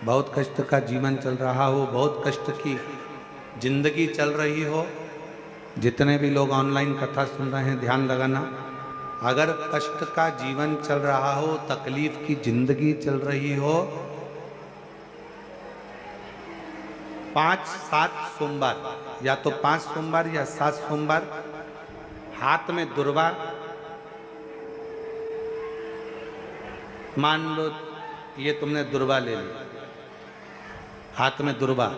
बहुत कष्ट का जीवन चल रहा हो, बहुत कष्ट की जिंदगी चल रही हो, जितने भी लोग ऑनलाइन कथा सुन रहे हैं ध्यान लगाना, अगर कष्ट का जीवन चल रहा हो, तकलीफ की जिंदगी चल रही हो, 5-7 सोमवार, या तो 5 सोमवार या 7 सोमवार हाथ में दुर्वा, मान लो ये तुमने दुर्वा ले ली, हाथ में दुर्वा,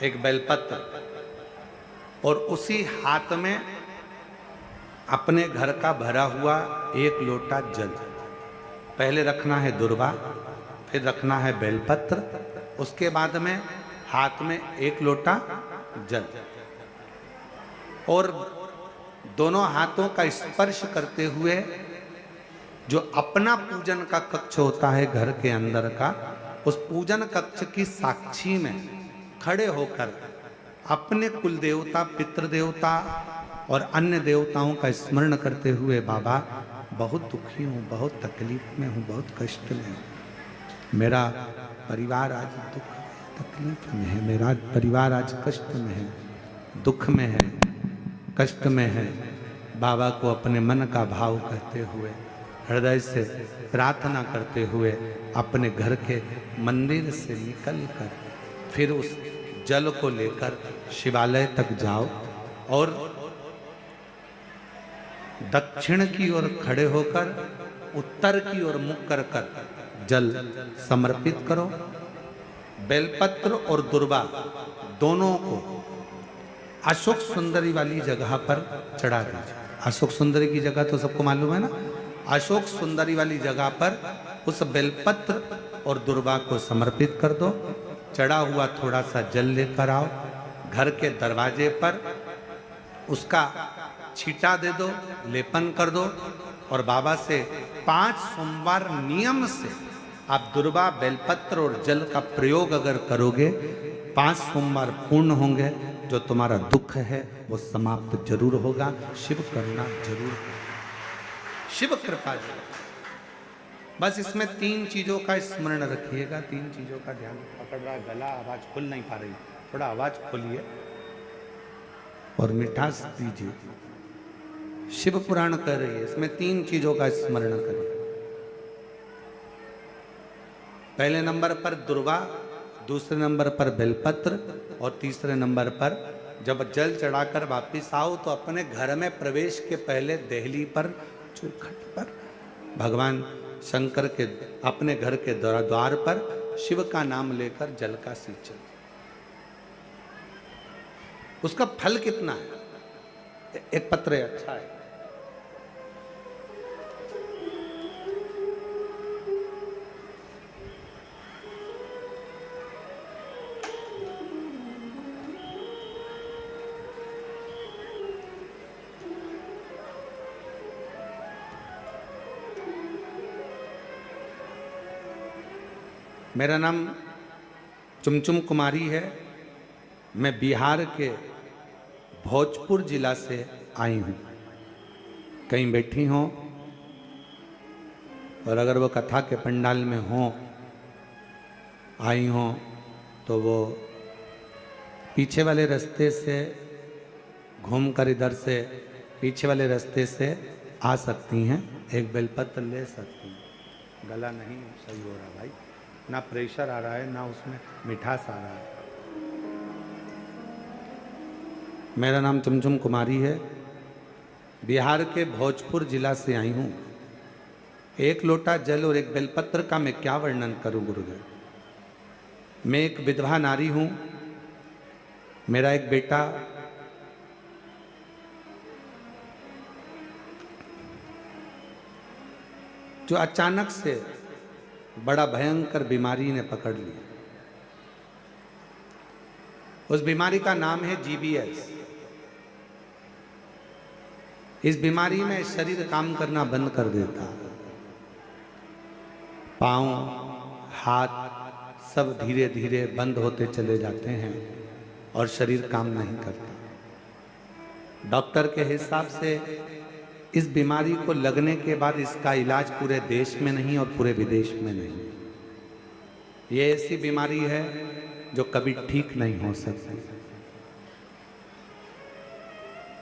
एक बेलपत्र, और उसी हाथ में अपने घर का भरा हुआ 1 लोटा जल। पहले रखना है दुर्वा, फिर रखना है बेलपत्र, उसके बाद में हाथ में 1 लोटा जल, और दोनों हाथों का स्पर्श करते हुए जो अपना पूजन का कक्ष होता है घर के अंदर का, उस पूजन कक्ष की साक्षी में खड़े होकर अपने कुल देवता, पितृ देवता और अन्य देवताओं का स्मरण करते हुए, बाबा बहुत दुखी हूँ, बहुत तकलीफ में हूँ, बहुत कष्ट में हूँ, मेरा परिवार आज दुख तकलीफ में है, मेरा परिवार आज कष्ट में है, दुख में है, कष्ट में है। बाबा को अपने मन का भाव कहते हुए, हृदय से प्रार्थना करते हुए अपने घर के मंदिर से निकलकर फिर उस जल को लेकर शिवालय तक जाओ और दक्षिण की ओर खड़े होकर उत्तर की ओर मुख कर कर जल समर्पित करो। बेलपत्र और दुर्वा दोनों को अशोक सुंदरी वाली जगह पर चढ़ा दीजिए। अशोक सुंदरी की जगह तो सबको मालूम है ना। अशोक सुंदरी वाली जगह पर उस बेलपत्र और दुर्वा को समर्पित कर दो। चढ़ा हुआ थोड़ा सा जल लेकर आओ, घर के दरवाजे पर उसका छींटा दे दो, लेपन कर दो, और बाबा से 5 सोमवार नियम से आप दुर्वा, बेलपत्र और जल का प्रयोग अगर करोगे, 5 सोमवार पूर्ण होंगे, जो तुम्हारा दुख है वो समाप्त जरूर होगा। शिव करुणा जरूर, शिव कृपा जरूर। बस इसमें 3 चीजों का स्मरण रखिएगा, 3 चीजों का ध्यान। पकड़ रहा गला, आवाज खुल नहीं पा रही, थोड़ा आवाज खोलिए और मिठास दीजिए। शिव पुराण कर रही है, इसमें 3 चीजों का स्मरण करिए। पहले नंबर पर दुर्वा, दूसरे नंबर पर बेलपत्र, और तीसरे नंबर पर जब जल चढ़ाकर वापिस आओ तो अपने घर में प्रवेश के पहले देहली पर, चौखट पर भगवान शंकर के अपने घर के द्वार पर शिव का नाम लेकर जल का सिंचन। उसका फल कितना है? एक पत्र है, अच्छा है। मेरा नाम चुमचुम कुमारी है। मैं बिहार के भोजपुर जिला से आई हूँ। कहीं बैठी हों और अगर वो कथा के पंडाल में हों, आई हों, तो वो पीछे वाले रास्ते से घूमकर इधर से पीछे वाले रास्ते से आ सकती हैं। एक बेलपत्र ले सकती हैं। गला नहीं सही हो रहा भाई, ना प्रेशर आ रहा है, ना उसमें मिठास आ रहा है। मेरा नाम चुमचुम कुमारी है। बिहार के भोजपुर जिला से आई हूँ। 1 लोटा जल और 1 बेलपत्र का मैं क्या वर्णन करूं गुरुदेव। मैं एक विधवा नारी हूँ। मेरा एक बेटा जो अचानक से बड़ा भयंकर बीमारी ने पकड़ लिया। उस बीमारी का नाम है GBS। इस बीमारी में शरीर काम करना बंद कर देता, पांव, हाथ सब धीरे धीरे बंद होते चले जाते हैं और शरीर काम नहीं करता। डॉक्टर के हिसाब से इस बीमारी को लगने के बाद इसका इलाज पूरे देश में नहीं और पूरे विदेश में नहीं। ये ऐसी बीमारी है जो कभी ठीक नहीं हो सकती।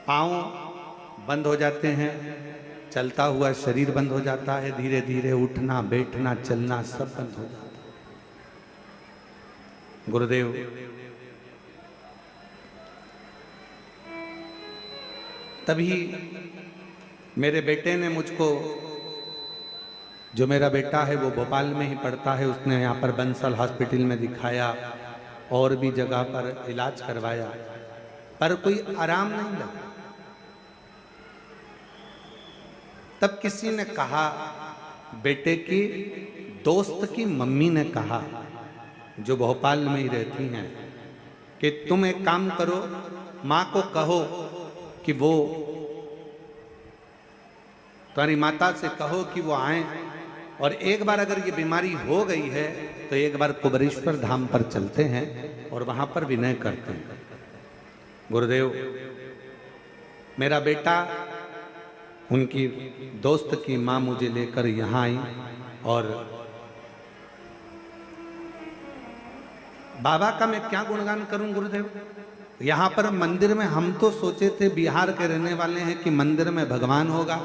पाँव बंद हो जाते हैं, चलता हुआ शरीर बंद हो जाता है, धीरे धीरे उठना बैठना चलना सब बंद हो जाता है। गुरुदेव तभी मेरे बेटे ने मुझको, जो मेरा बेटा है वो भोपाल में ही पढ़ता है, उसने यहाँ पर बंसल हॉस्पिटल में दिखाया और भी जगह पर इलाज करवाया, पर कोई आराम नहीं लगा। तब किसी ने कहा, बेटे की दोस्त की मम्मी ने कहा, जो भोपाल में ही रहती हैं, कि तुम एक काम करो, माँ को कहो कि वो, तुम्हारी माता से कहो कि वो आए, और एक बार अगर ये बीमारी हो गई है तो एक बार कुबेरेश्वर धाम पर चलते हैं और वहां पर विनय करते हैं। गुरुदेव मेरा बेटा, उनकी दोस्त की माँ मुझे लेकर यहाँ आई और बाबा का मैं क्या गुणगान करूं गुरुदेव। यहाँ पर मंदिर में हम तो सोचे थे, बिहार के रहने वाले हैं, कि मंदिर में भगवान होगा,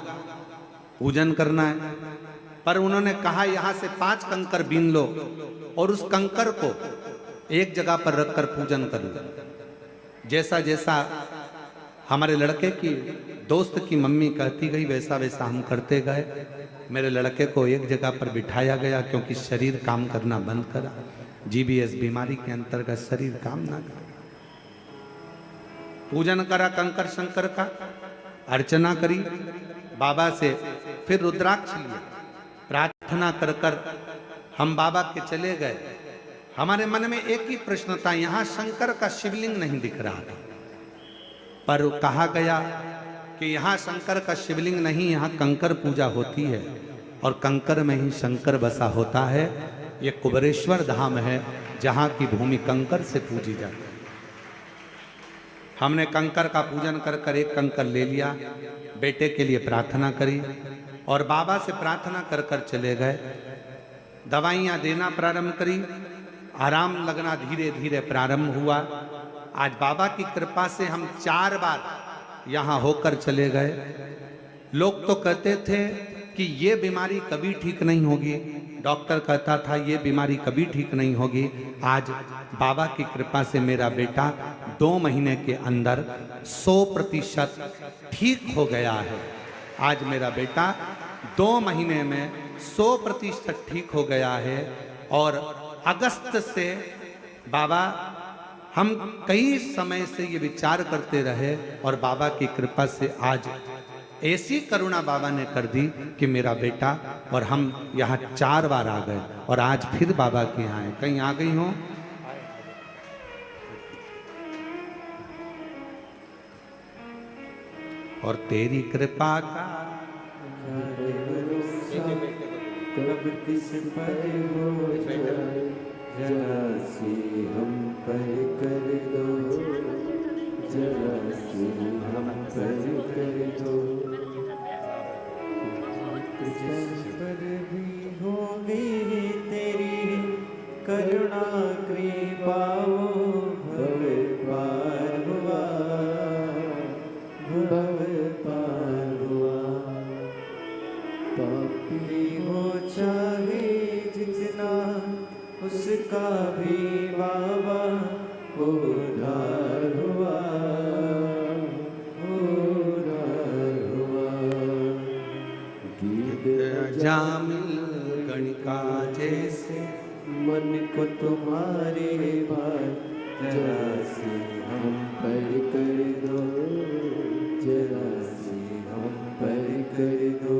पूजन करना है, पर उन्होंने कहा यहाँ से 5 कंकर बीन लो और उस कंकर को एक जगह पर रखकर पूजन कर लो। जैसा जैसा हमारे लड़के की दोस्त की मम्मी कहती गई वैसा वैसा हम करते गए। मेरे लड़के को एक जगह पर बिठाया गया, क्योंकि शरीर काम करना बंद करा, जीबीएस बीमारी के अंतर्गत शरीर काम ना करा। पूजन करा कंकर शंकर का, अर्चना करी बाबा से, फिर रुद्राक्ष लिए, प्रार्थना कर कर हम बाबा के चले गए। हमारे मन में एक ही प्रश्न था, यहाँ शंकर का शिवलिंग नहीं दिख रहा था, पर कहा गया कि यहाँ शंकर का शिवलिंग नहीं, यहाँ कंकर पूजा होती है और कंकर में ही शंकर बसा होता है। ये कुबेरेश्वर धाम है जहाँ की भूमि कंकर से पूजी जाती है। हमने कंकर का पूजन कर कर एक कंकर ले लिया, बेटे के लिए प्रार्थना करी और बाबा से प्रार्थना कर कर चले गए। दवाइयाँ देना प्रारंभ करी, आराम लगना धीरे धीरे प्रारंभ हुआ। आज बाबा की कृपा से हम 4 बार यहाँ होकर चले गए। लोग तो कहते थे कि ये बीमारी कभी ठीक नहीं होगी, डॉक्टर कहता था ये बीमारी कभी ठीक नहीं होगी। आज बाबा की कृपा से मेरा बेटा 2 महीने के अंदर 100% ठीक हो गया है। आज मेरा बेटा 2 महीने में 100% ठीक हो गया है। और अगस्त से बाबा, हम कई समय से ये विचार करते रहे और बाबा की कृपा से आज ऐसी करुणा बाबा ने कर दी कि मेरा बेटा और हम यहाँ 4 बार आ गए और आज फिर बाबा के यहाँ आए। कहीं आ गई हो? और तेरी कृपा का कब किस पर हो जाए, जरा सी हम पर कर दो, जरा सी हम पर कर दो। जिस पर भी होगी तेरी करुणा कृपा, भव पार हुआ, भव पार हुआ। पापी हो चाहे जितना, उसका भी बाबा उद्धार हुआ, उद्धार हुआ। गीत जामिल गणिका जैसे मन को तुम्हारे भार, जरा सी हम पर कर दो, जरा सी हम पर कर दो।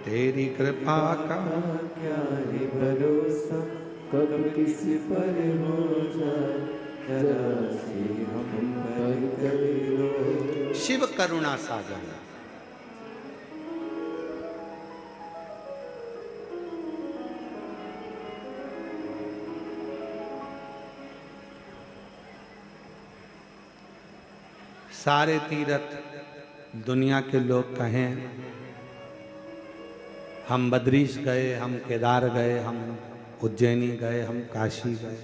तेरी कृपा का क्या है भरोसा, कब किस पर हो जाए, जरा सी हम पर कर दो। शिव करुणा सागर। सारे तीर्थ दुनिया के लोग कहें, हम बद्रीश गए, हम केदार गए, हम उज्जैनी गए, हम काशी गए।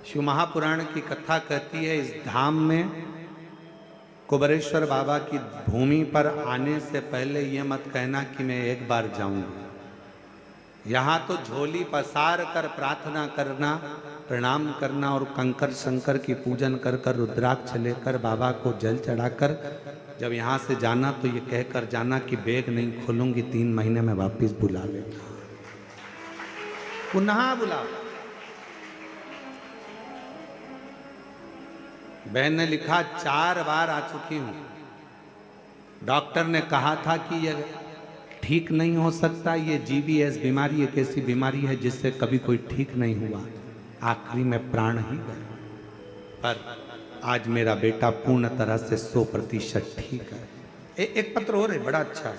शिव महापुराण की कथा कहती है इस धाम में कुबेरेश्वर बाबा की भूमि पर आने से पहले ये मत कहना कि मैं एक बार जाऊंगा। यहाँ तो झोली पसार कर प्रार्थना करना, प्रणाम करना और कंकर शंकर की पूजन कर कर रुद्राक्ष लेकर बाबा को जल चढ़ाकर जब यहाँ से जाना तो ये कहकर जाना कि बैग नहीं खोलूंगी, 3 महीने में वापस बुला लेगा, पुनः बुला। बहन ने लिखा 4 बार आ चुकी हूं। डॉक्टर ने कहा था कि यह ठीक नहीं हो सकता, ये GBS बीमारी एक ऐसी बीमारी है जिससे कभी कोई ठीक नहीं हुआ, आखिरी में प्राण ही गए। पर आज मेरा बेटा पूर्ण तरह से 100% ठीक है। एक पत्र और है, बड़ा अच्छा है।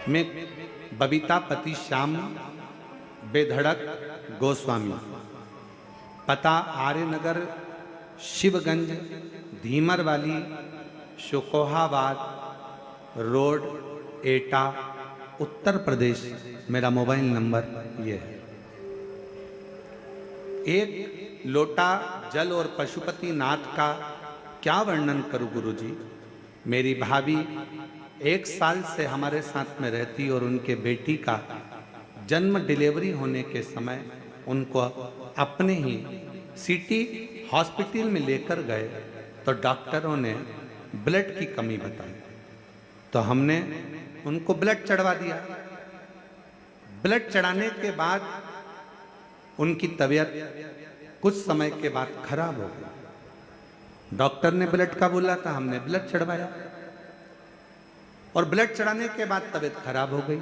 मैं बबीता पति श्याम बेधड़क गोस्वामी, पता आर्यनगर शिवगंज धीमर वाली शुकोहाबाद रोड एटा उत्तर प्रदेश। मेरा मोबाइल नंबर ये है। एक लोटा जल और पशुपति नाथ का क्या वर्णन करूं गुरुजी। मेरी भाभी 1 साल से हमारे साथ में रहती और उनके बेटी का जन्म डिलीवरी होने के समय उनको अपने ही सिटी हॉस्पिटल में लेकर गए तो डॉक्टरों ने ब्लड की कमी बताई, तो हमने उनको ब्लड चढ़वा दिया। ब्लड चढ़ाने के बाद उनकी तबीयत कुछ समय के बाद खराब हो गई। डॉक्टर ने ब्लड का बोला था, हमने ब्लड चढ़वाया और ब्लड चढ़ाने के बाद तबीयत खराब हो गई।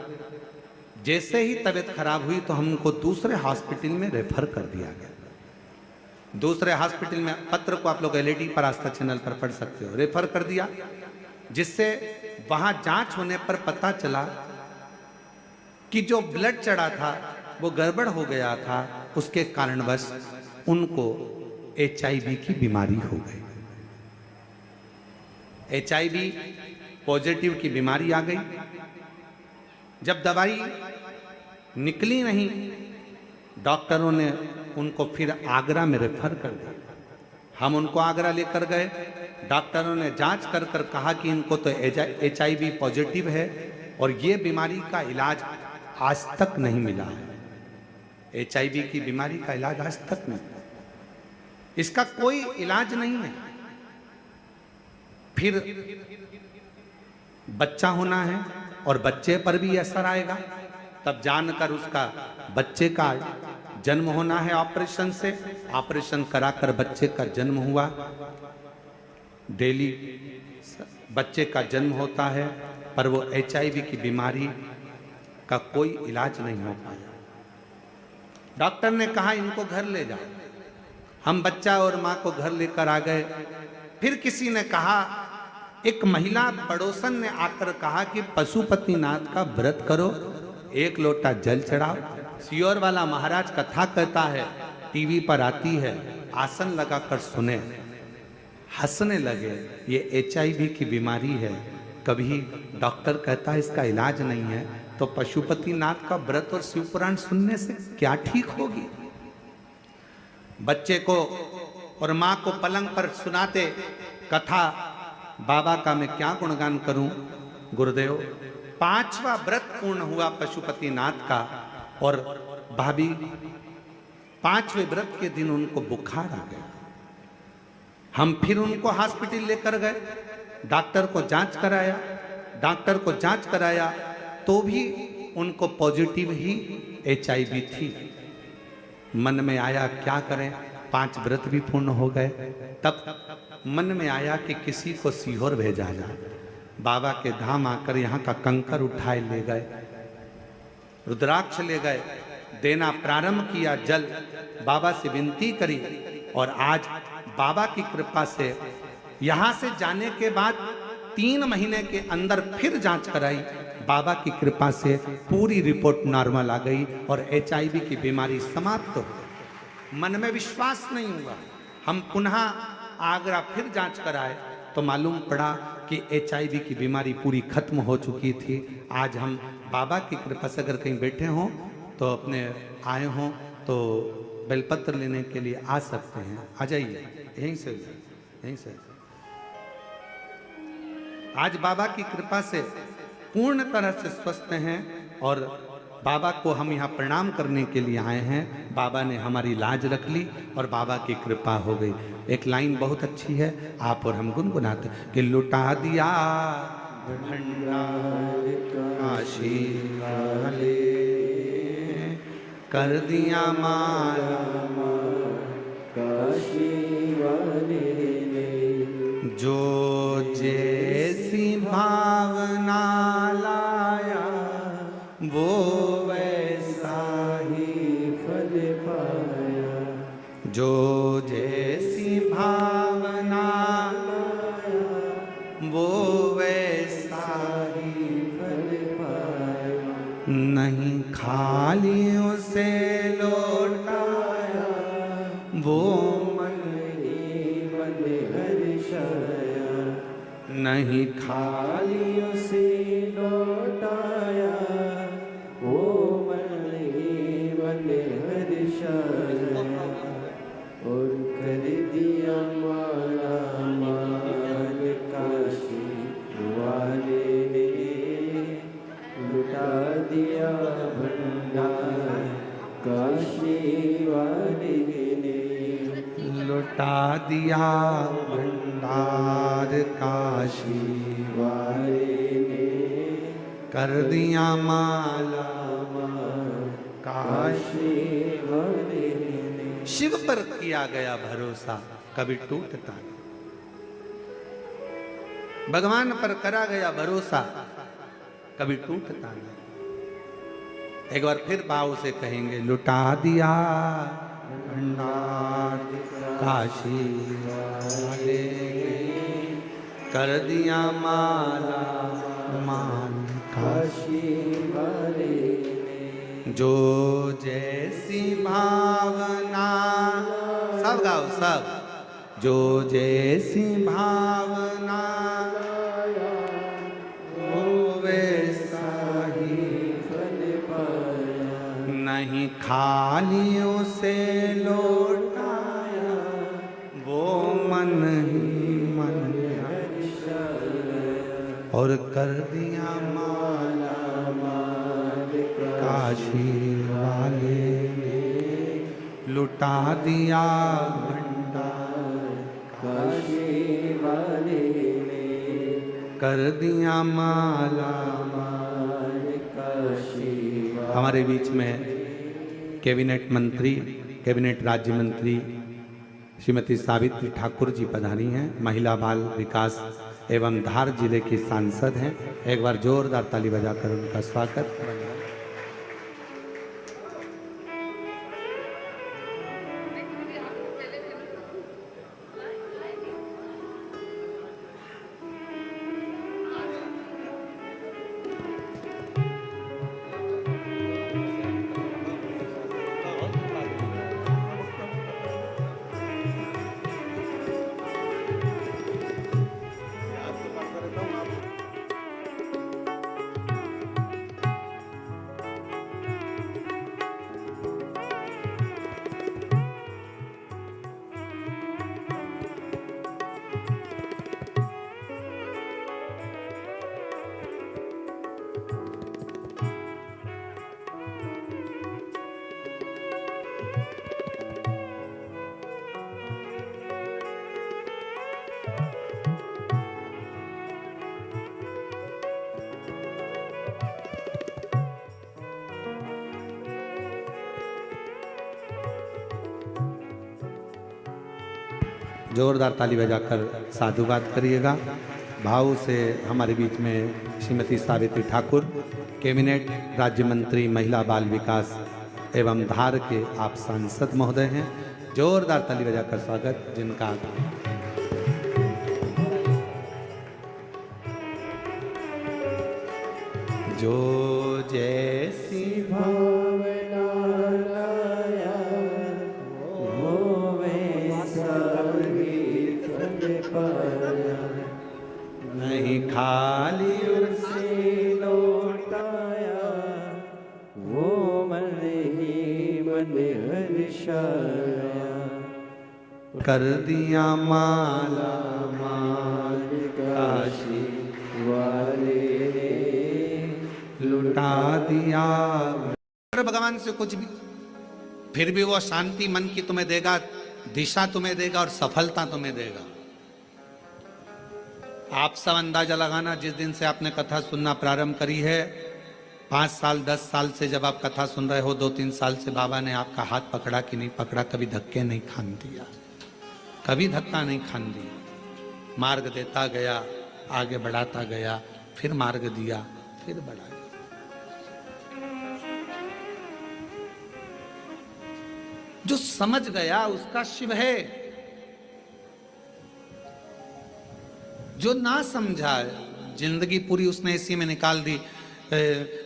जैसे ही तबीयत खराब हुई तो हमको दूसरे हॉस्पिटल में रेफर कर दिया गया। दूसरे हॉस्पिटल में, पत्र को आप लोग LED पर आस्था चैनल पर पढ़ सकते हो, रेफर कर दिया, जिससे वहां जांच होने पर पता चला कि जो ब्लड चढ़ा था वो गड़बड़ हो गया था, उसके कारणवश उनको HIV की बीमारी हो गई। HIV पॉजिटिव की बीमारी आ गई। जब दवाई निकली नहीं, डॉक्टरों ने उनको फिर आगरा में रेफर कर दिया। हम उनको आगरा लेकर गए। डॉक्टरों ने जांच कर कर कहा कि इनको तो HIV पॉजिटिव है और ये बीमारी का इलाज आज तक नहीं मिला है। HIV की बीमारी का इलाज आज तक नहीं, इसका कोई इलाज नहीं है। फिर बच्चा होना है और बच्चे पर भी असर आएगा, तब जानकर उसका बच्चे का जन्म होना है ऑपरेशन से। ऑपरेशन कराकर बच्चे का जन्म हुआ। डेली बच्चे का जन्म होता है, पर वो HIV की बीमारी का कोई इलाज नहीं हो पाया। डॉक्टर ने कहा इनको घर ले जाओ। हम बच्चा और माँ को घर लेकर आ गए। फिर किसी ने कहा, एक महिला पड़ोसन ने आकर कहा कि पशुपतिनाथ का व्रत करो, 1 लोटा जल चढ़ाओ। सियोर वाला महाराज कथा कहता है, टीवी पर आती है, आसन लगाकर सुने, हंसने लगे। ये HIV की बीमारी है। कभी डॉक्टर कहता है इसका इलाज नहीं है, तो पशुपतिनाथ का व्रत और शिव पुराण सुनने से क्या ठीक होगी। बच्चे को और माँ को पलंग पर सुनाते कथा, बाबा का मैं क्या गुणगान करूं गुरुदेव। 5वां व्रत पूर्ण हुआ पशुपतिनाथ का और भाभी 5वें व्रत के दिन उनको बुखार आ गया। हम फिर उनको हॉस्पिटल लेकर गए, डॉक्टर को जांच कराया तो भी उनको पॉजिटिव ही HIV थी। मन में आया क्या करें, 5 व्रत भी पूर्ण हो गए। तब मन में आया कि किसी को सीहोर भेजा जाए। बाबा के धाम आकर यहाँ का कंकर उठाए ले गए, रुद्राक्ष ले गए, देना प्रारंभ किया, जल बाबा से विनती करी और आज बाबा की कृपा से यहाँ से जाने के बाद 3 महीने के अंदर फिर जांच कराई। बाबा की कृपा से पूरी रिपोर्ट नॉर्मल आ गई और HIV की बीमारी समाप्त हो गई। मन में विश्वास नहीं हुआ। हम पुनः आगरा फिर जांच कराए तो मालूम पड़ा कि HIV की बीमारी पूरी खत्म हो चुकी थी। आज हम बाबा की कृपा से अगर कहीं बैठे हों तो अपने आए हों तो बेलपत्र लेने के लिए आ सकते हैं। आ जाइए, यहीं से यहीं से। आज बाबा की कृपा से पूर्ण तरह से स्वस्थ हैं और बाबा को हम यहाँ प्रणाम करने के लिए आए हैं। बाबा ने हमारी लाज रख ली और बाबा की कृपा हो गई। एक लाइन बहुत अच्छी है, आप और हम गुनगुनाते कि लुटा दिया भंडार काशी वाले, कर दिया माला काशी वाले ने, जो जैसी भावना लाया वो वैसा ही फल पाया, जो जैसी भावना वो वैसा ही फल पाया, नहीं खाली उसे लौटाया वो मन ही मन हर्षाया, नहीं खाली उसे लौटाया वो मन ही मन हर्षाया, और कर दिया माला माल काशी वाले ने, लुटा दिया भंडार काशी वाले ने, लुटा दिया भंडार काशी वाले ने, कर दिया माला काशी वाले ने। शिव पर किया गया भरोसा कभी टूटता नहीं। भगवान पर करा गया भरोसा कभी टूटता नहीं। एक बार फिर भाव से कहेंगे लुटा दिया भंडार काशी वाले, कर दिया माला मान काशी काशी वाले ने, जो जैसी भावना, सब गाओ सब, जो जैसी भावना वो वैसा ही फल पाया, नहीं खाली उसे लौटाया वो मन ही मन और कर दिया माला काशी वाले ने, लुटा दिया भंडार काशी वाले ने, कर दिया माला। काशी हमारे बीच में कैबिनेट मंत्री, कैबिनेट राज्य मंत्री श्रीमती सावित्री ठाकुर जी पधारी हैं। महिला बाल विकास एवं धार जिले की सांसद हैं। एक बार जोरदार ताली बजाकर उनका स्वागत। जोरदार ताली बजाकर साधुवाद करिएगा। भाव से हमारे बीच में श्रीमती सावित्री ठाकुर, कैबिनेट राज्य मंत्री महिला बाल विकास एवं धार के आप सांसद महोदय हैं। जोरदार ताली बजाकर स्वागत जिनका। जो जैसी भावना लाया वो वैसा ही फल पाया, नहीं छाया कर दिया माला माल काशी वाले ने लुटा दिया। अगर भगवान से कुछ भी, फिर भी वो शांति मन की तुम्हें देगा, दिशा तुम्हें देगा और सफलता तुम्हें देगा। आप सब अंदाजा लगाना, जिस दिन से आपने कथा सुनना प्रारंभ करी है, 5 साल 10 साल से जब आप कथा सुन रहे हो, 2-3 साल से बाबा ने आपका हाथ पकड़ा कि नहीं पकड़ा, कभी धक्के नहीं खान दिया, कभी धक्का नहीं खान दिया। मार्ग देता गया, आगे बढ़ाता गया, फिर मार्ग दिया, फिर बढ़ाया। जो समझ गया उसका शिव है, जो ना समझा जिंदगी पूरी उसने इसी में निकाल दी।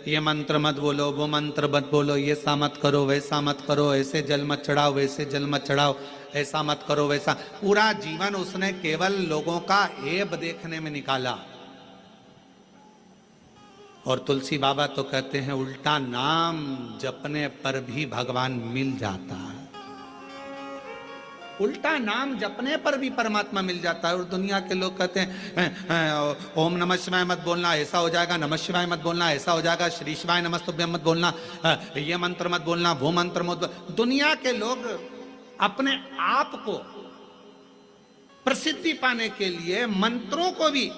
ये मंत्र मत बोलो, वो मंत्र मत बोलो, ये सा मत करो, वैसा मत करो, ऐसे जल मत चढ़ाओ, वैसे जल मत चढ़ाओ, ऐसा मत करो, वैसा। पूरा जीवन उसने केवल लोगों का ऐब देखने में निकाला। और तुलसी बाबा तो कहते हैं उल्टा नाम जपने पर भी भगवान मिल जाता है। उल्टा नाम जपने पर भी परमात्मा मिल जाता है। और दुनिया के लोग कहते हैं ओम नमः शिवाय मत बोलना, ऐसा हो जाएगा, नमः शिवाय मत बोलना, ऐसा हो जाएगा, श्री शिवाय नमस्तुभ्यम मत बोलना, ये मंत्र मत बोलना, वो मंत्र मत। दुनिया के लोग अपने आप को प्रसिद्धि पाने के लिए मंत्रों को भी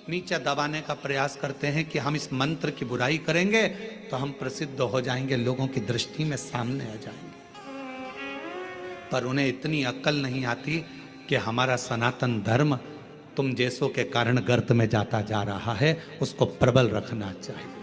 नीचे दबाने का प्रयास करते हैं कि हम इस मंत्र की बुराई करेंगे तो हम प्रसिद्ध हो जाएंगे, लोगों की दृष्टि में सामने आ जाएंगे। पर उन्हें इतनी अक्ल नहीं आती कि हमारा सनातन धर्म तुम जैसों के कारण गर्त में जाता जा रहा है, उसको प्रबल रखना चाहिए।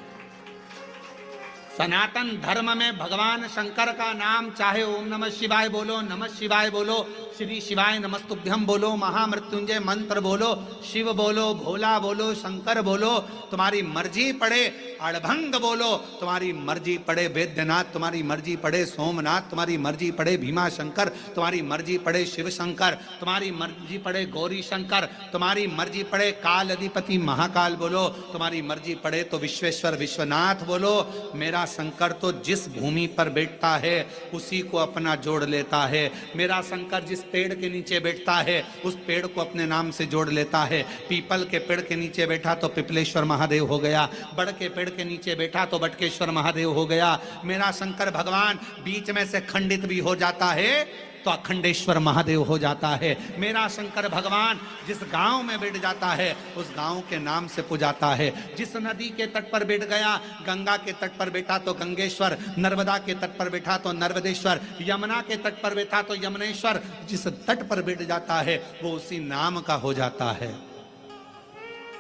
सनातन धर्म में भगवान शंकर का नाम, चाहे ओम नमः शिवाय बोलो, नमः शिवाय बोलो, श्री शिवाय नमस्तुभ्यम बोलो, महामृत्युंजय मंत्र बोलो, शिव बोलो, भोला बोलो, शंकर बोलो, तुम्हारी मर्जी पड़े, अड़भंग बोलो, तुम्हारी मर्जी पड़े, वैद्यनाथ तुम्हारी मर्जी पड़े, सोमनाथ तुम्हारी मर्जी पड़े, भीमा शंकर तुम्हारी मर्जी पड़े, शिव शंकर तुम्हारी मर्जी पड़े, गौरी शंकर तुम्हारी मर्जी पड़े, काल अधिपति महाकाल बोलो, तुम्हारी मर्जी पड़े तो विश्वेश्वर विश्वनाथ बोलो। मेरा शंकर तो जिस भूमि पर बैठता है उसी को अपना जोड़ लेता है। मेरा शंकर जिस पेड़ के नीचे बैठता है उस पेड़ को अपने नाम से जोड़ लेता है। पीपल के पेड़ के नीचे बैठा तो पिपलेश्वर महादेव हो गया, बड़ के पेड़ के नीचे बैठा तो बटकेश्वर महादेव हो गया। मेरा शंकर भगवान बीच में से खंडित भी हो जाता है तो अखंडेश्वर महादेव हो जाता है। मेरा शंकर भगवान जिस गांव में बैठ जाता है उस गांव के नाम से पुजाता है। जिस नदी के तट पर बैठ गया, गंगा के तट पर बैठा तो गंगेश्वर, नर्मदा के तट पर बैठा तो नर्मदेश्वर, यमुना के तट पर बैठा तो यमुनेश्वर। जिस तट पर बैठ जाता है वो उसी नाम का हो जाता है।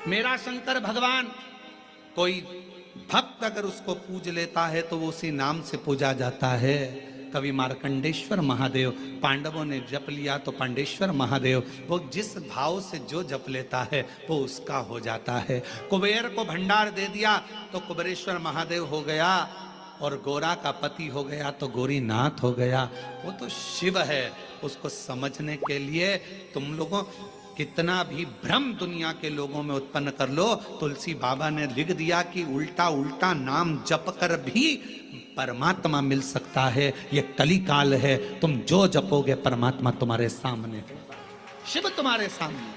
मेरा शंकर भगवान, कोई भक्त अगर उसको पूज लेता है तो वो उसी नाम से पूजा जाता है। कवि मार्कंडेश्वर महादेव, पांडवों ने जप लिया तो पांडेश्वर महादेव, वो जिस भाव से जो जप लेता है वो उसका हो जाता है। कुबेर को भंडार दे दिया तो कुबेरेश्वर महादेव हो गया, और गोरा का पति हो गया तो गौरीनाथ हो गया। वो तो शिव है। उसको समझने के लिए तुम लोगों कितना भी भ्रम दुनिया के लोगों में उत्पन्न कर लो, तुलसी बाबा ने लिख दिया कि उल्टा उल्टा नाम जप कर भी परमात्मा मिल सकता है। ये कली काल है, तुम जो जपोगे परमात्मा तुम्हारे सामने, शिव तुम्हारे सामने।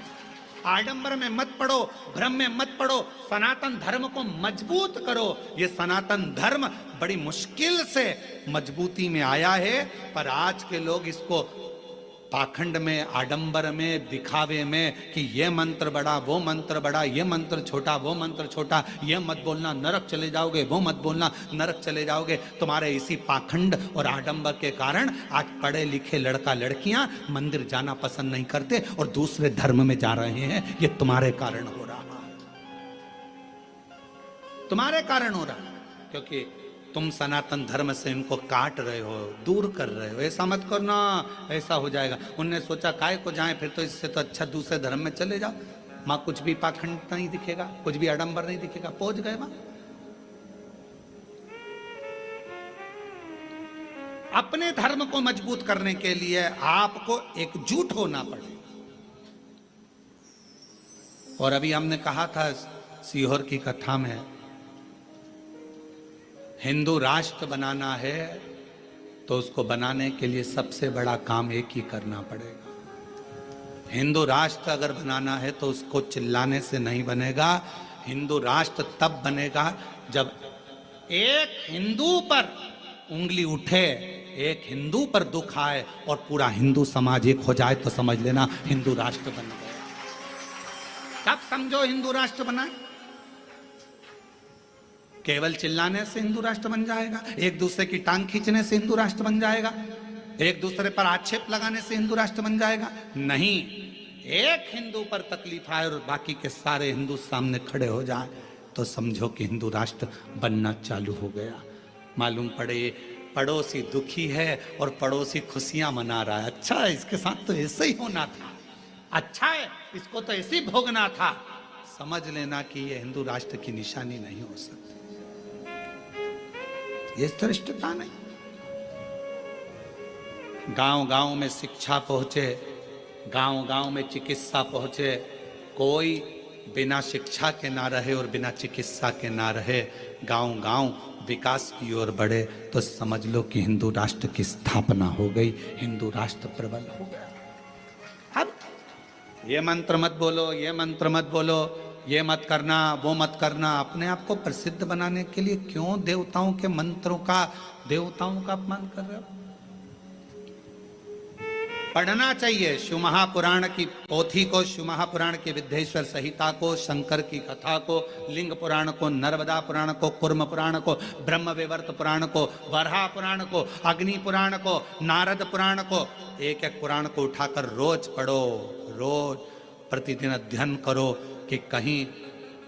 आडंबर में मत पड़ो, भ्रम में मत पड़ो, सनातन धर्म को मजबूत करो। ये सनातन धर्म बड़ी मुश्किल से मजबूती में आया है, पर आज के लोग इसको पाखंड में, आडंबर में, दिखावे में कि ये मंत्र बड़ा, वो मंत्र बड़ा, ये मंत्र छोटा, वो मंत्र छोटा, ये मत बोलना नरक चले जाओगे, वो मत बोलना नरक चले जाओगे। तुम्हारे इसी पाखंड और आडंबर के कारण आज पढ़े लिखे लड़का लड़कियां मंदिर जाना पसंद नहीं करते और दूसरे धर्म में जा रहे हैं। ये तुम्हारे कारण हो रहा है, तुम्हारे कारण हो रहा है, क्योंकि तुम सनातन धर्म से इनको काट रहे हो, दूर कर रहे हो। ऐसा मत करना, ऐसा हो जाएगा। उनने सोचा काय को जाए, फिर तो इससे तो अच्छा दूसरे धर्म में चले जाओ, मां कुछ भी पाखंड नहीं दिखेगा, कुछ भी आडंबर नहीं दिखेगा। पहुंच गए मां। अपने धर्म को मजबूत करने के लिए आपको एकजुट होना पड़ेगा। और अभी हमने कहा था सीहोर की कथा में, हिंदू राष्ट्र बनाना है तो उसको बनाने के लिए सबसे बड़ा काम एक ही करना पड़ेगा। हिंदू राष्ट्र अगर बनाना है तो उसको चिल्लाने से नहीं बनेगा। हिंदू राष्ट्र तब बनेगा जब एक हिंदू पर उंगली उठे, एक हिंदू पर दुख आए और पूरा हिंदू समाज एक हो जाए तो समझ लेना हिंदू राष्ट्र बन गया। तब समझो हिंदू राष्ट्र बना। केवल चिल्लाने से हिंदू राष्ट्र बन जाएगा, एक दूसरे की टांग खींचने से हिंदू राष्ट्र बन जाएगा, एक दूसरे पर आक्षेप लगाने से हिंदू राष्ट्र बन जाएगा? नहीं। एक हिंदू पर तकलीफ आए और बाकी के सारे हिंदू सामने खड़े हो जाए तो समझो कि हिंदू राष्ट्र बनना चालू हो गया। मालूम पड़े पड़ोसी दुखी है और पड़ोसी खुशियां मना रहा है, अच्छा है, इसके साथ तो ऐसे ही होना था, अच्छा है, इसको तो ऐसे ही भोगना था। समझ लेना कि यह हिंदू राष्ट्र की निशानी नहीं हो सकती, ये श्रेष्ठता नहीं। गांव गांव में शिक्षा पहुंचे, गांव गांव में चिकित्सा पहुंचे, कोई बिना शिक्षा के ना रहे और बिना चिकित्सा के ना रहे, गांव गांव विकास की ओर बढ़े तो समझ लो कि हिंदू राष्ट्र की स्थापना हो गई, हिंदू राष्ट्र प्रबल हो गया। अब ये मंत्र मत बोलो, ये मंत्र मत बोलो, ये मत करना, वो मत करना, अपने आप को प्रसिद्ध बनाने के लिए क्यों देवताओं के मंत्रों का, देवताओं का अपमान कर रहे हो? पढ़ना चाहिए शिव महापुराण की पोथी को, शिव महापुराण की विद्येश्वर संहिता को, शंकर की कथा को, लिंग पुराण को, नर्मदा पुराण को, कुर्म पुराण को, ब्रह्म विवर्त पुराण को, वराह पुराण को, अग्नि पुराण को, नारद पुराण को, एक एक पुराण को उठाकर रोज पढ़ो, रोज प्रतिदिन अध्ययन करो कि कहीं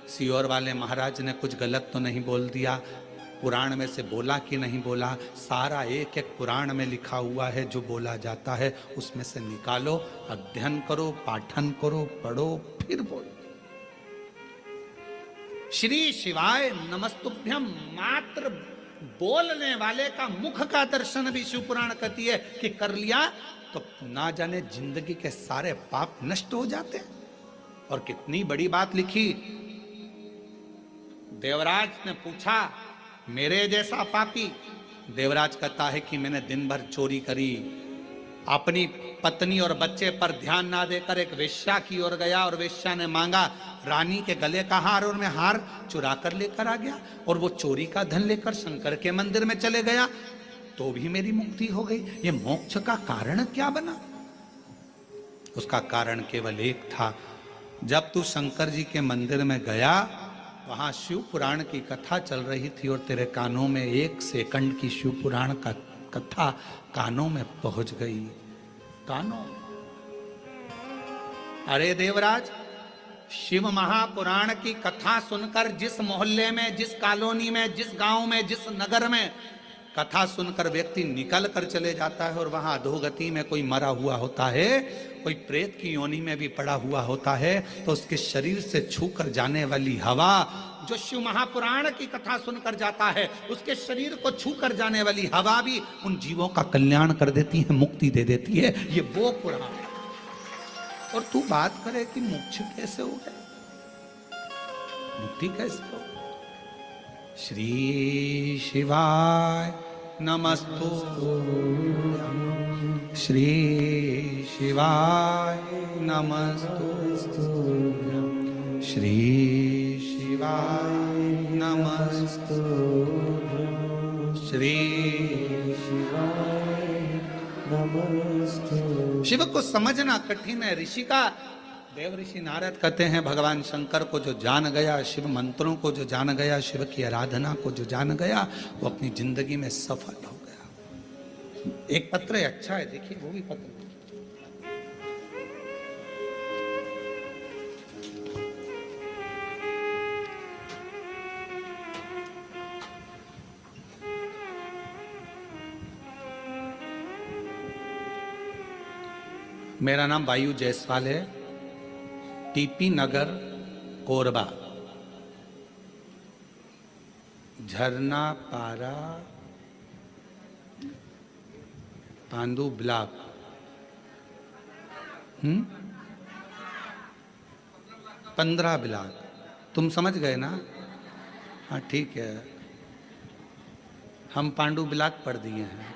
सियोर वाले महाराज ने कुछ गलत तो नहीं बोल दिया, पुराण में से बोला कि नहीं बोला। सारा एक एक पुराण में लिखा हुआ है, जो बोला जाता है उसमें से निकालो, अध्ययन करो, पाठन करो, पढ़ो, फिर बोलो। श्री शिवाय नमस्तुभ्यम मात्र बोलने वाले का मुख का दर्शन भी शिव पुराण कहती है कि कर लिया तो ना जाने जिंदगी के सारे पाप नष्ट हो जाते हैं। और कितनी बड़ी बात लिखी, देवराज ने पूछा मेरे जैसा पापी, देवराज कहता है कि मैंने दिन भर चोरी करी, अपनी पत्नी और बच्चे पर ध्यान ना देकर एक वेश्या की ओर गया और वेश्या ने मांगा रानी के गले का हार और मैं हार चुरा कर लेकर आ गया और वो चोरी का धन लेकर शंकर के मंदिर में चले गया तो भी मेरी मुक्ति हो गई। ये मोक्ष का कारण क्या बना? उसका कारण केवल एक था, जब तू शंकर जी के मंदिर में गया वहां शिव पुराण की कथा चल रही थी और तेरे कानों में 1 सेकंड की शिव पुराण का कथा कानों में पहुंच गई, कानों। अरे देवराज, शिव महापुराण की कथा सुनकर जिस मोहल्ले में, जिस कॉलोनी में, जिस गांव में, जिस नगर में कथा सुनकर व्यक्ति निकल कर चले जाता है और वहां अधोगति में कोई मरा हुआ होता है, कोई प्रेत की योनि में भी पड़ा हुआ होता है, तो उसके शरीर से छूकर जाने वाली हवा, जो शिव महापुराण की कथा सुनकर जाता है, उसके शरीर को छूकर जाने वाली हवा भी उन जीवों का कल्याण कर देती है, मुक्ति दे देती है। ये वो पुराण है। और तू बात करे कि मोक्ष कैसे हो गए, मुक्ति कैसे हो? श्री शिवाय नमस्तु, श्री शिवाय नमस्तु, श्री शिवाय नमस्तु, श्री शिवाय नमस्तु। शिव को समझना कठिन है। ऋषि का देव ऋषि नारद कहते हैं भगवान शंकर को जो जान गया, शिव मंत्रों को जो जान गया, शिव की आराधना को जो जान गया, वो अपनी जिंदगी में सफल हो गया। एक पत्र है, अच्छा है, देखिए वो भी पत्र। मेरा नाम वायु जायसवाल है, टीपी नगर कोरबा, झरना पारा पांडु ब्लॉक। 15 ब्लॉक। तुम समझ गए ना? हाँ ठीक है, हम पांडु ब्लॉक पढ़ दिए हैं।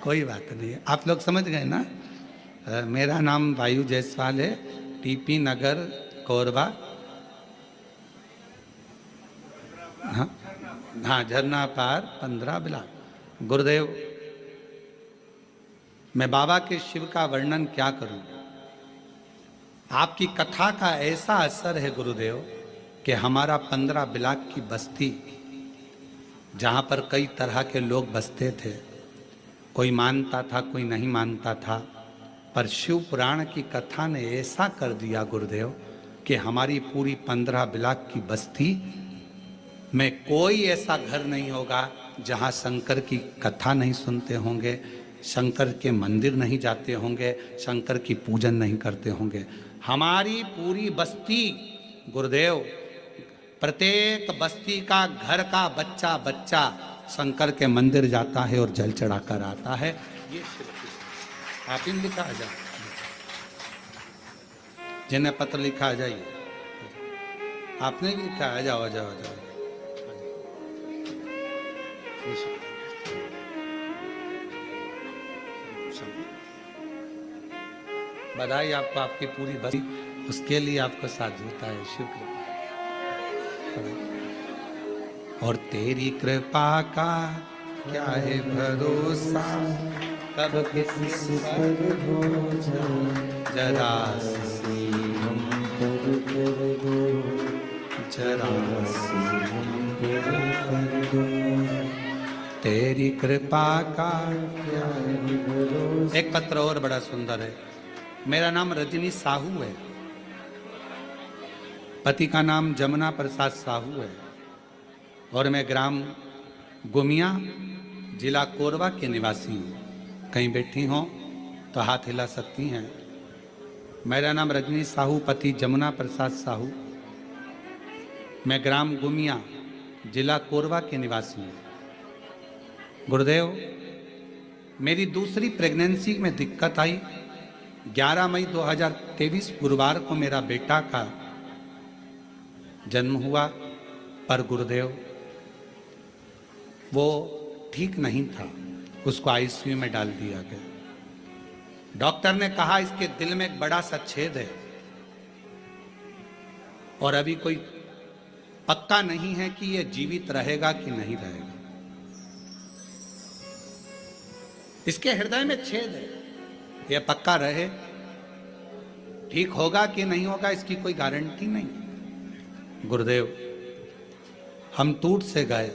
कोई बात नहीं है, आप लोग समझ गए ना। मेरा नाम वायु जायसवाल है, टीपी नगर कोरबा। हाँ हाँ, झरना पार 15 ब्लॉक। गुरुदेव, मैं बाबा के शिव का वर्णन क्या करूं। आपकी कथा का ऐसा असर है गुरुदेव कि हमारा 15 ब्लॉक की बस्ती, जहां पर कई तरह के लोग बसते थे, कोई मानता था कोई नहीं मानता था, पर शिव पुराण की कथा ने ऐसा कर दिया गुरुदेव कि हमारी पूरी 15 ब्लॉक की बस्ती में कोई ऐसा घर नहीं होगा जहां शंकर की कथा नहीं सुनते होंगे, शंकर के मंदिर नहीं जाते होंगे, शंकर की पूजन नहीं करते होंगे। हमारी पूरी बस्ती गुरुदेव, प्रत्येक बस्ती का घर का बच्चा बच्चा शंकर के मंदिर जाता है और जल चढ़ाकर आता है। ये आप इन लिखा आ जाए, जिन्हें पत्र लिखा आ जाइए, आपने भी लिखा, आ जाओ आ जाओ आ जाओ। बधाई आपको, आपकी पूरी बस्ती, उसके लिए आपको साथ होता है। शुक्र। और तेरी कृपा का क्या है भरोसा, कब किस पर हो जाए जरा सी हम पर कर दो, जरा सी हम पर कर दो, तेरी कृपा का क्या है भरोसा। एक पत्र और बड़ा सुंदर है। मेरा नाम रजनी साहू है, पति का नाम जमुना प्रसाद साहू है, और मैं ग्राम गुमिया जिला कोरबा के निवासी हूँ। कहीं बैठी हों तो हाथ हिला सकती हैं। मेरा नाम रजनी साहू, पति जमुना प्रसाद साहू, मैं ग्राम गुमिया जिला कोरबा के निवासी हूँ। गुरुदेव, मेरी दूसरी प्रेगनेंसी में दिक्कत आई। 11 मई 2023 गुरुवार को मेरा बेटा का जन्म हुआ, पर गुरुदेव वो ठीक नहीं था, उसको आईसीयू में डाल दिया गया। डॉक्टर ने कहा इसके दिल में एक बड़ा सा छेद है और अभी कोई पक्का नहीं है कि ये जीवित रहेगा कि नहीं रहेगा। इसके हृदय में छेद है, ये पक्का रहे, ठीक होगा कि नहीं होगा इसकी कोई गारंटी नहीं। गुरुदेव, हम टूट से गए।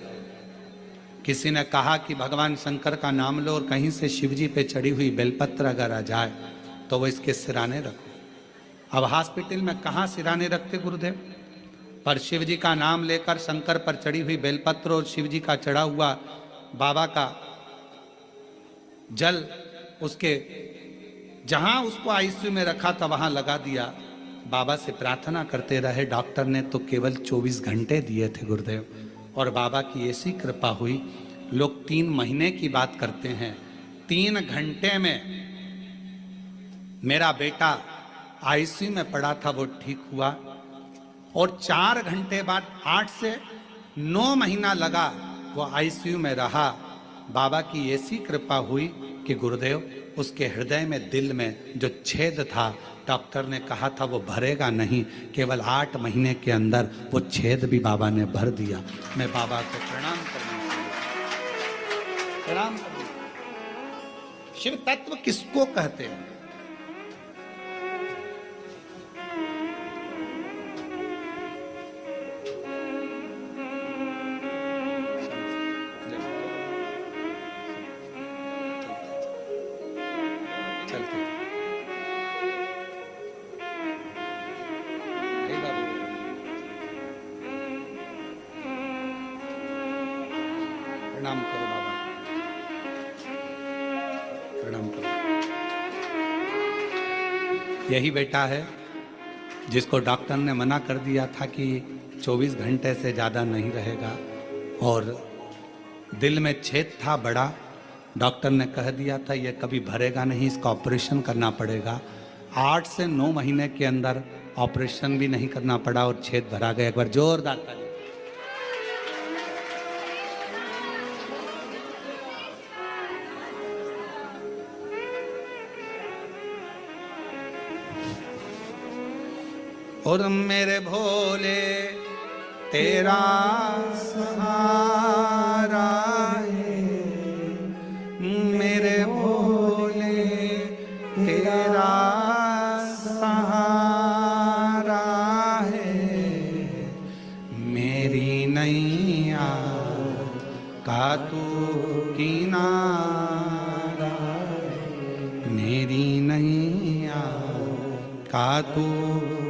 किसी ने कहा कि भगवान शंकर का नाम लो और कहीं से शिवजी पे चढ़ी हुई बेलपत्र अगर आ जाए तो वो इसके सिराने रखो। अब हॉस्पिटल में कहाँ सिराने रखते गुरुदेव, पर शिवजी का नाम लेकर शंकर पर चढ़ी हुई बेलपत्र और शिवजी का चढ़ा हुआ बाबा का जल उसके जहां उसको आईसीयू में रखा था वहां लगा दिया। बाबा से प्रार्थना करते रहे। डॉक्टर ने तो केवल 24 घंटे दिए थे गुरुदेव, और बाबा की ऐसी कृपा हुई, लोग 3 महीने की बात करते हैं, 3 घंटे में मेरा बेटा आईसीयू में पड़ा था, वो ठीक हुआ। और 4 घंटे बाद 8 से 9 महीना लगा वो आईसीयू में रहा। बाबा की ऐसी कृपा हुई कि गुरुदेव उसके हृदय में, दिल में जो छेद था, डॉक्टर ने कहा था वो भरेगा नहीं, केवल 8 महीने के अंदर वो छेद भी बाबा ने भर दिया। मैं बाबा को प्रणाम करना, शिव तत्व किसको कहते हैं? प्रणाम करो बाबा, प्रणाम करो। यही बेटा है जिसको डॉक्टर ने मना कर दिया था कि 24 घंटे से ज़्यादा नहीं रहेगा, और दिल में छेद था बड़ा। डॉक्टर ने कह दिया था ये कभी भरेगा नहीं, इसका ऑपरेशन करना पड़ेगा। 8 से 9 महीने के अंदर ऑपरेशन भी नहीं करना पड़ा और छेद भरा गया। एक बार जोरदार ताली। और मेरे भोले तेरा सहारा है, मेरे भोले तेरा सहारा है, मेरी नैया का तू किनारा, मेरी नैया का तू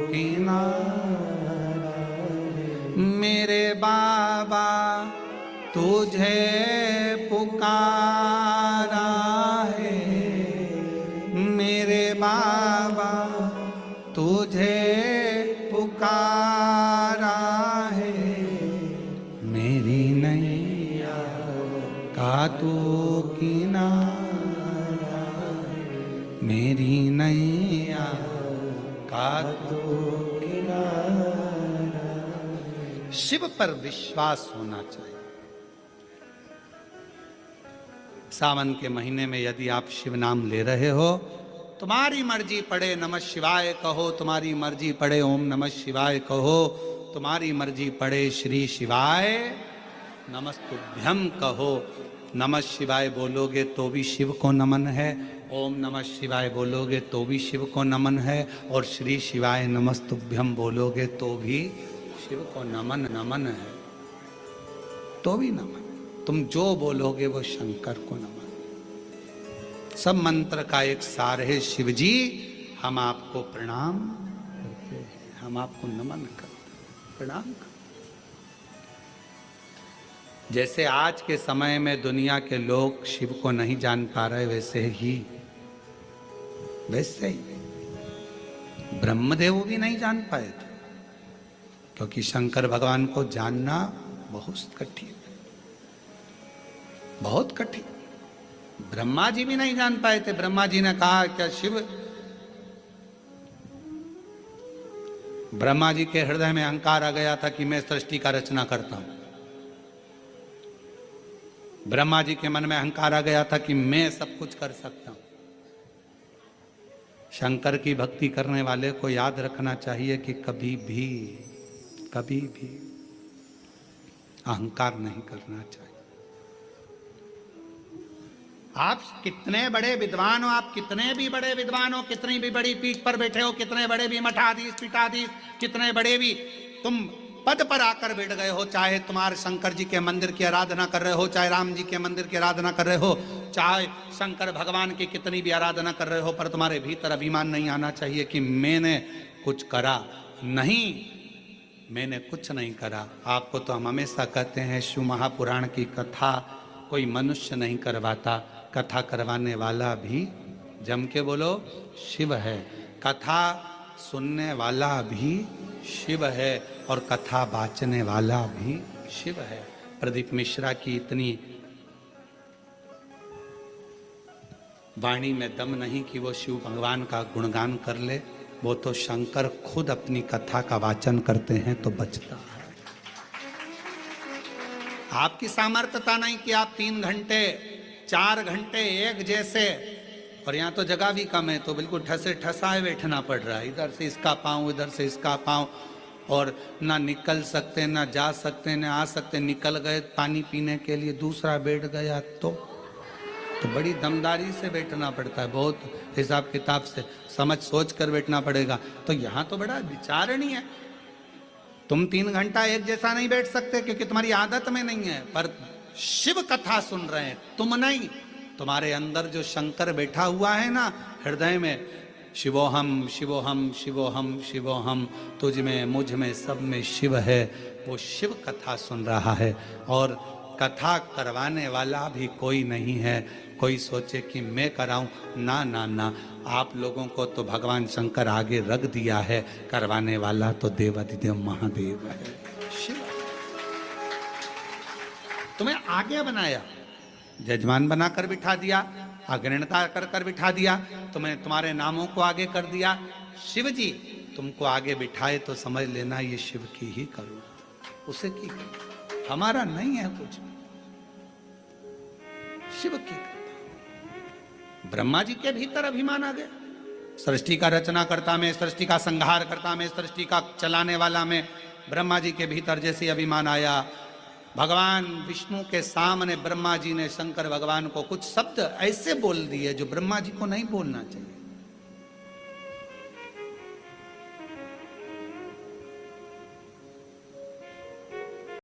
किनारा, मेरे बाबा तुझे पुकारा है, मेरे बाबा तुझे पुकारा है, मेरी नैया का तू किनारा, मेरी नैया का तू किनारा। शिव पर विश्वास होना चाहिए। सावन के महीने में यदि आप शिव नाम ले रहे हो, तुम्हारी मर्जी पड़े नमः शिवाय कहो, तुम्हारी मर्जी पड़े ओम नमः शिवाय कहो, तुम्हारी मर्जी पड़े श्री शिवाय नमस्तुभ्यम कहो। नमः शिवाय बोलोगे तो भी शिव को नमन है, ओम नमः शिवाय बोलोगे तो भी शिव को नमन है, और श्री शिवाय नमस्तुभ्यम बोलोगे तो भी शिव को नमन नमन है, तो भी नमन। तुम जो बोलोगे वो शंकर को नमन। सब मंत्र का एक सार है, शिव जी हम आपको प्रणाम करते हैं, हम आपको नमन करते हैं, प्रणाम करते। जैसे आज के समय में दुनिया के लोग शिव को नहीं जान पा रहे, वैसे ही ब्रह्मदेव भी नहीं जान पाए थे, क्योंकि शंकर भगवान को जानना बहुत कठिन, बहुत कठिन। ब्रह्मा जी भी नहीं जान पाए थे। ब्रह्मा जी ने कहा क्या शिव, ब्रह्मा जी के हृदय में अहंकार आ गया था कि मैं सृष्टि का रचना करता हूं। ब्रह्मा जी के मन में अहंकार आ गया था कि मैं सब कुछ कर सकता हूं। शंकर की भक्ति करने वाले को याद रखना चाहिए कि कभी भी अहंकार नहीं करना चाहिए। आप कितने बड़े विद्वान हो, आप कितने भी बड़े विद्वान हो, कितनी भी बड़ी पीठ पर बैठे हो, कितने बड़े भी मठाधीश पीठाधीश, कितने बड़े भी तुम पद पर आकर बैठ गए हो, चाहे तुम्हारे शंकर जी के मंदिर की आराधना कर रहे हो, चाहे राम जी के मंदिर की आराधना कर रहे हो, चाहे शंकर भगवान की कितनी भी आराधना कर रहे हो, पर तुम्हारे भीतर अभिमान नहीं आना चाहिए कि मैंने कुछ करा। नहीं, मैंने कुछ नहीं करा। आपको तो हम हमेशा कहते हैं शिव महापुराण की कथा कोई मनुष्य नहीं करवाता, कथा करवाने वाला भी जम के बोलो शिव है, कथा सुनने वाला भी शिव है, और कथा बाचने वाला भी शिव है। प्रदीप मिश्रा की इतनी वाणी में दम नहीं कि वो शिव भगवान का गुणगान कर ले, वो तो शंकर खुद अपनी कथा का वाचन करते हैं तो बचता है। आपकी सामर्थ्यता नहीं कि आप 3 घंटे 4 घंटे एक जैसे, और यहाँ तो जगह भी कम है तो बिल्कुल ठसे ठसाए बैठना पड़ रहा है, इधर से इसका पाँव इधर से इसका पाँव, और ना निकल सकते ना जा सकते ना आ सकते। निकल गए पानी पीने के लिए, दूसरा बैठ गया तो बड़ी दमदारी से बैठना पड़ता है, बहुत हिसाब किताब से समझ सोच कर बैठना पड़ेगा। तो यहाँ तो बड़ा विचारणीय है। तुम 3 घंटा एक जैसा नहीं बैठ सकते क्योंकि तुम्हारी आदत में नहीं है, पर शिव कथा सुन रहे हैं तुम नहीं, तुम्हारे अंदर जो शंकर बैठा हुआ है ना हृदय में, शिवोहम शिवोहम शिवोहम शिवोहम, तुझ में मुझ में सब में शिव है, वो शिव कथा सुन रहा है। और कथा करवाने वाला भी कोई नहीं है। कोई सोचे कि मैं कराऊं, ना ना ना, आप लोगों को तो भगवान शंकर आगे रख दिया है, करवाने वाला तो देवाधिदेव महादेव है, शिव। तुम्हें आगे बनाया, जजमान बनाकर बिठा दिया, अग्रणता कर बिठा दिया, तुम्हें तुम्हारे नामों को आगे कर दिया। शिव जी तुमको आगे बिठाए तो समझ लेना ये शिव की ही करो, उसे की करो, हमारा नहीं है कुछ, शिव की। ब्रह्मा जी के भीतर अभिमान आ गया, सृष्टि का रचना करता में, सृष्टि का संहार करता में, सृष्टि का चलाने वाला में ब्रह्मा जी के भीतर जैसे अभिमान आया, भगवान विष्णु के सामने ब्रह्मा जी ने शंकर भगवान को कुछ शब्द ऐसे बोल दिए जो ब्रह्मा जी को नहीं बोलना चाहिए।